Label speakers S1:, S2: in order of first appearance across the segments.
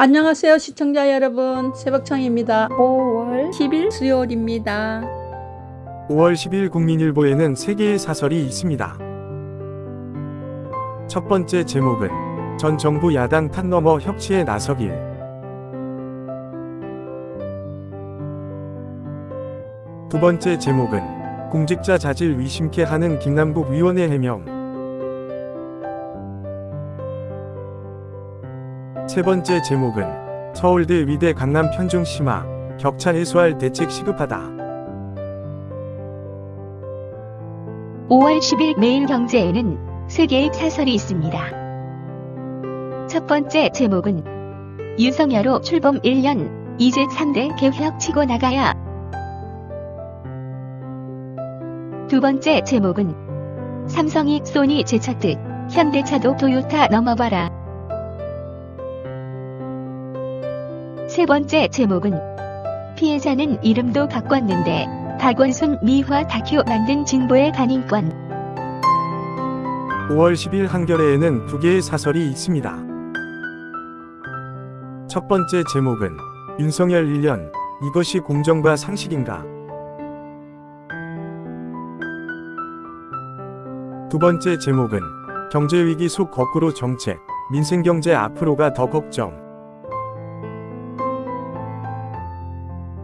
S1: 안녕하세요 시청자 여러분, 새벽청입니다. 5월 10일 수요일입니다.
S2: 5월 10일 국민일보에는 3개의 사설이 있습니다. 첫 번째 제목은 전 정부 야당 탄 넘어 협치에 나서길. 두 번째 제목은 공직자 자질 위심케 하는 김남국 위원의 해명. 세 번째 제목은 서울대 위대 강남 편중 심화, 격차 해소할 대책 시급하다.
S3: 5월 10일 매일경제에는 3개의 사설이 있습니다. 첫 번째 제목은 윤석열호 출범 1년, 이제 3대 개혁 치고 나가야. 두 번째 제목은 삼성이 소니 제쳤듯 현대차도 토요타 넘어봐라. 세 번째 제목은 피해자는 이름도 바꿨는데 박원순 미화 다큐 만든 진보의 간인권.
S2: 5월 10일 한겨레에는 2개의 사설이 있습니다. 첫 번째 제목은 윤석열 1년, 이것이 공정과 상식인가? 두 번째 제목은 경제위기 속 거꾸로 정책, 민생경제 앞으로가 더 걱정.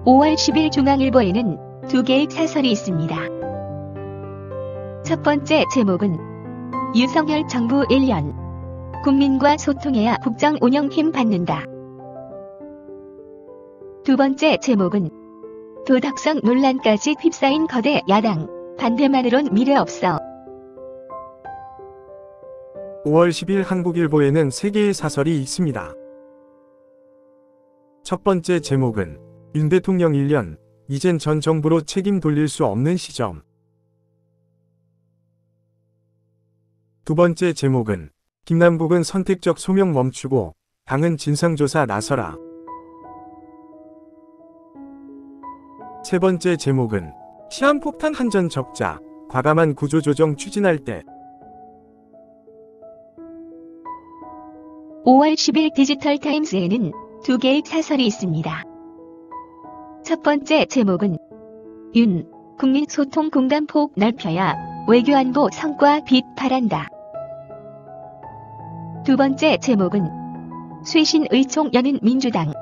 S3: 5월 10일 중앙일보에는 2개의 사설이 있습니다. 첫 번째 제목은 윤석열 정부 1년, 국민과 소통해야 국정 운영 힘 받는다. 두 번째 제목은 도덕성 논란까지 휩싸인 거대 야당, 반대만으론 미래 없어.
S2: 5월 10일 한국일보에는 3개의 사설이 있습니다. 첫 번째 제목은 윤 대통령 1년, 이젠 전 정부로 책임 돌릴 수 없는 시점. 두 번째 제목은 김남국은 선택적 소명 멈추고 당은 진상조사 나서라. 세 번째 제목은 시한폭탄 한전 적자, 과감한 구조조정 추진할 때.
S3: 5월 10일 디지털타임스에는 2개의 사설이 있습니다. 첫 번째 제목은 윤, 국민소통 공간폭 넓혀야 외교안보 성과 빛발한다. 두 번째 제목은 쇄신 의총 여는 민주당,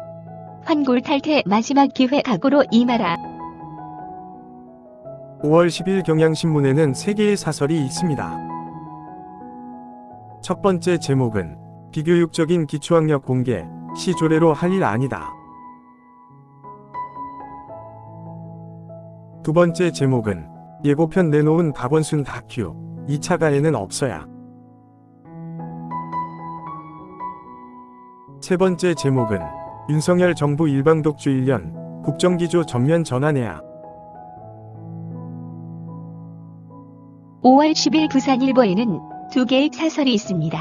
S3: 환골 탈퇴 마지막 기회 각오로 임하라.
S2: 5월 10일 경향신문에는 3개의 사설이 있습니다. 첫 번째 제목은 비교육적인 기초학력 공개, 시조례로 할 일 아니다. 두 번째 제목은 예고편 내놓은 박원순 다큐, 2차 가해는 없어야. 세 번째 제목은 윤석열 정부 일방독주 1년, 국정기조 전면 전환해야.
S3: 5월 10일 부산일보에는 2개의 사설이 있습니다.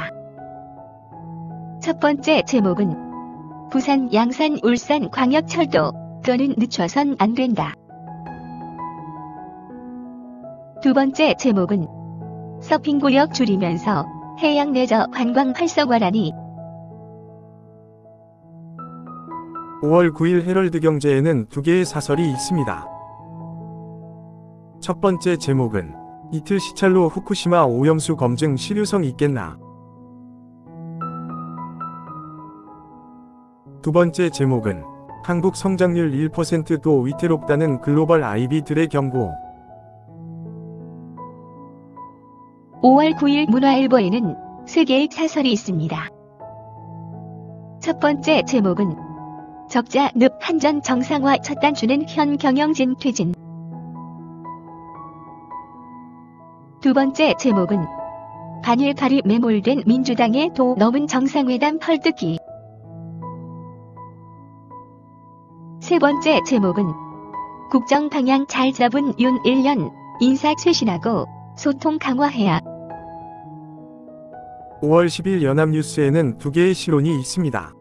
S3: 첫 번째 제목은 부산 양산 울산 광역철도, 또는 늦춰선 안 된다. 두 번째 제목은 서핑구역 줄이면서 해양 레저 관광 활성화라니.
S2: 5월 9일 헤럴드경제에는 2개의 사설이 있습니다. 첫 번째 제목은 이틀 시찰로 후쿠시마 오염수 검증 실효성 있겠나? 두 번째 제목은 한국 성장률 1%도 위태롭다는 글로벌 IB들의 경고.
S3: 5월 9일 문화일보에는 3개의 사설이 있습니다. 첫 번째 제목은 적자 늪 한전 정상화 첫 단추는 현 경영진 퇴진. 두 번째 제목은 반일발이 매몰된 민주당의 도 넘은 정상회담 헐뜯기. 세 번째 제목은 국정 방향 잘 잡은 윤 1년, 인사 쇄신하고 소통 강화해야.
S2: 5월 10일 연합뉴스에는 2개의 시론이 있습니다.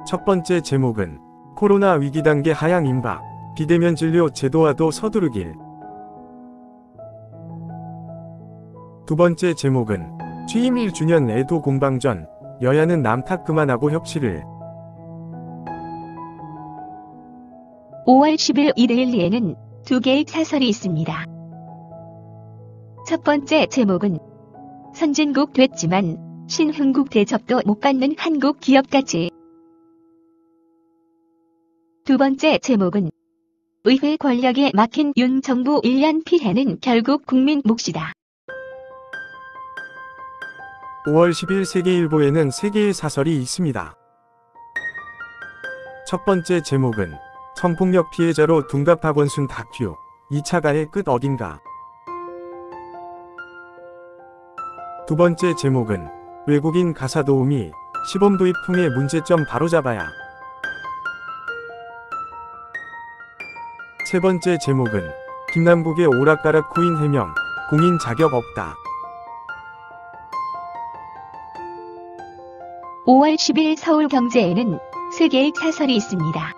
S2: 첫 번째 제목은 코로나 위기 단계 하향 임박, 비대면 진료 제도화도 서두르길. 두 번째 제목은 취임 1주년 애도 공방전, 여야는 남 탓 그만하고 협치를.
S3: 5월 10일 이데일리에는 두 개의 사설이 있습니다. 첫 번째 제목은 선진국 됐지만 신흥국 대접도 못 받는 한국 기업까지. 두 번째 제목은 의회 권력에 막힌 윤 정부 1년 피해는 결국 국민 몫이다.
S2: 5월 10일 세계일보에는 세 개의 사설이 있습니다. 첫 번째 제목은 성폭력 피해자로 둔갑 박원순 다큐 2차 가해 끝 어딘가. 두 번째 제목은 외국인 가사 도우미 시범 도입 통해 문제점 바로잡아야. 세 번째 제목은 김남국의 오락가락 코인 해명 공인 자격 없다.
S3: 5월 10일 서울경제에는 세 개의 사설이 있습니다.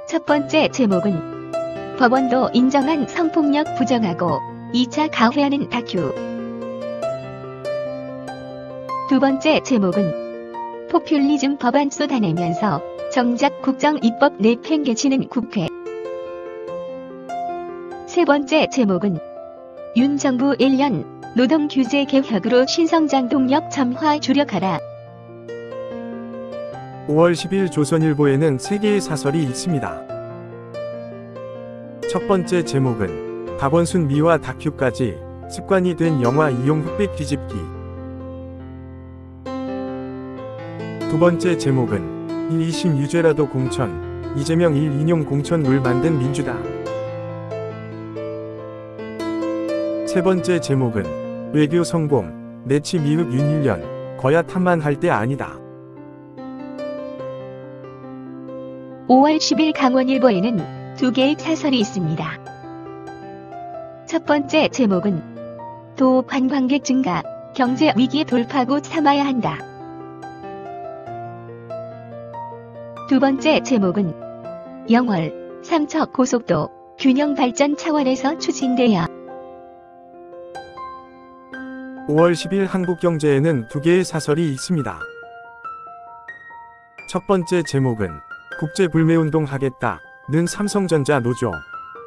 S3: 첫 번째 제목은 법원도 인정한 성폭력 부정하고 2차 가해하는 다큐. 두 번째 제목은 포퓰리즘 법안 쏟아내면서 정작 국정 입법 내팽개치는 국회. 세 번째 제목은 윤 정부 1년 노동 규제 개혁으로 신성장동력 점화 주력하라.
S2: 5월 10일 조선일보에는 세 개의 사설이 있습니다. 첫 번째 제목은 박원순 미화 다큐까지 습관이 된 영화 이용 흑백 뒤집기. 두 번째 제목은 1, 2심 유죄라도 공천 이재명 1 인용 공천 룰 만든 민주당. 세 번째 제목은 외교 성공 내치 미흡 윤일년 거야 탓만 할 때 아니다.
S3: 5월 10일 강원일보에는 두 개의 사설이 있습니다. 첫 번째 제목은 도 관광객 증가, 경제 위기 돌파구 삼아야 한다. 두 번째 제목은 영월, 삼척 고속도 균형 발전 차원에서 추진돼야.
S2: 5월 10일 한국경제에는 두 개의 사설이 있습니다. 첫 번째 제목은 국제불매운동 하겠다는 삼성전자 노조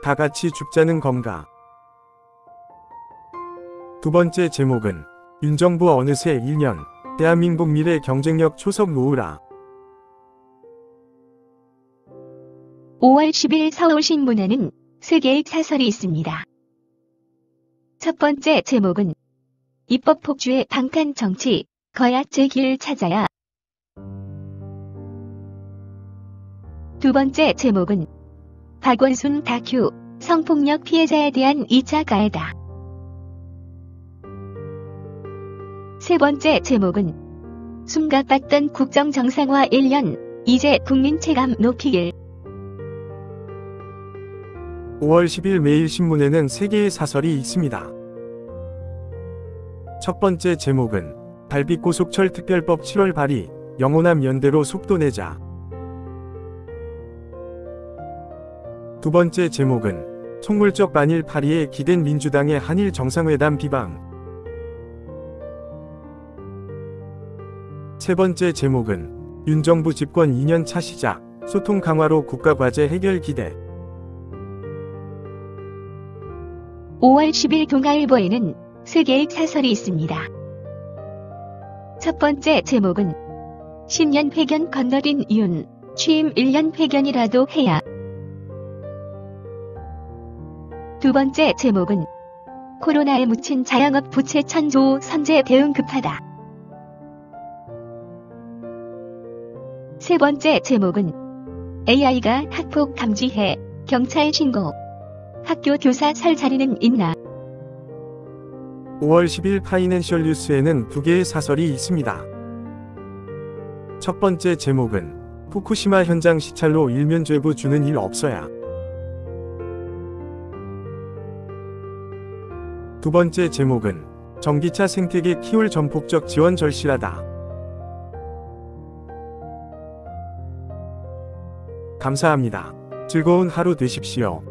S2: 다같이 죽자는 건가. 두 번째 제목은 윤 정부 어느새 1년 대한민국 미래 경쟁력 초석 놓으라.
S3: 5월 10일 서울신문에는 세 개의 사설이 있습니다. 첫 번째 제목은 입법 폭주의 방탄 정치, 거야 제 길 찾아야. 두 번째 제목은 박원순 다큐, 성폭력 피해자에 대한 2차 가해다. 세 번째 제목은 숨가빴던 국정 정상화 1년, 이제 국민 체감 높이길.
S2: 5월 10일 매일신문에는 세 개의 사설이 있습니다. 첫 번째 제목은 달빛고속철 특별법 7월 발의, 영호남 연대로 속도 내자. 두 번째 제목은 총물적 반일 파리에 기댄 민주당의 한일 정상회담 비방. 세 번째 제목은 윤 정부 집권 2년 차 시작, 소통 강화로 국가과제 해결 기대.
S3: 5월 10일 동아일보에는 세 개의 사설이 있습니다. 첫 번째 제목은 신년 회견 건너뛴 윤, 취임 1년 회견이라도 해야. 두 번째 제목은 코로나에 묻힌 자영업 부채 천조 선제 대응 급하다. 세 번째 제목은 AI가 학폭 감지해 경찰 신고. 학교 교사 설 자리는 있나.
S2: 5월 10일 파이낸셜 뉴스에는 두 개의 사설이 있습니다. 첫 번째 제목은 후쿠시마 현장 시찰로 일면죄부 주는 일 없어야. 두 번째 제목은 전기차 생태계 키울 전폭적 지원 절실하다. 감사합니다. 즐거운 하루 되십시오.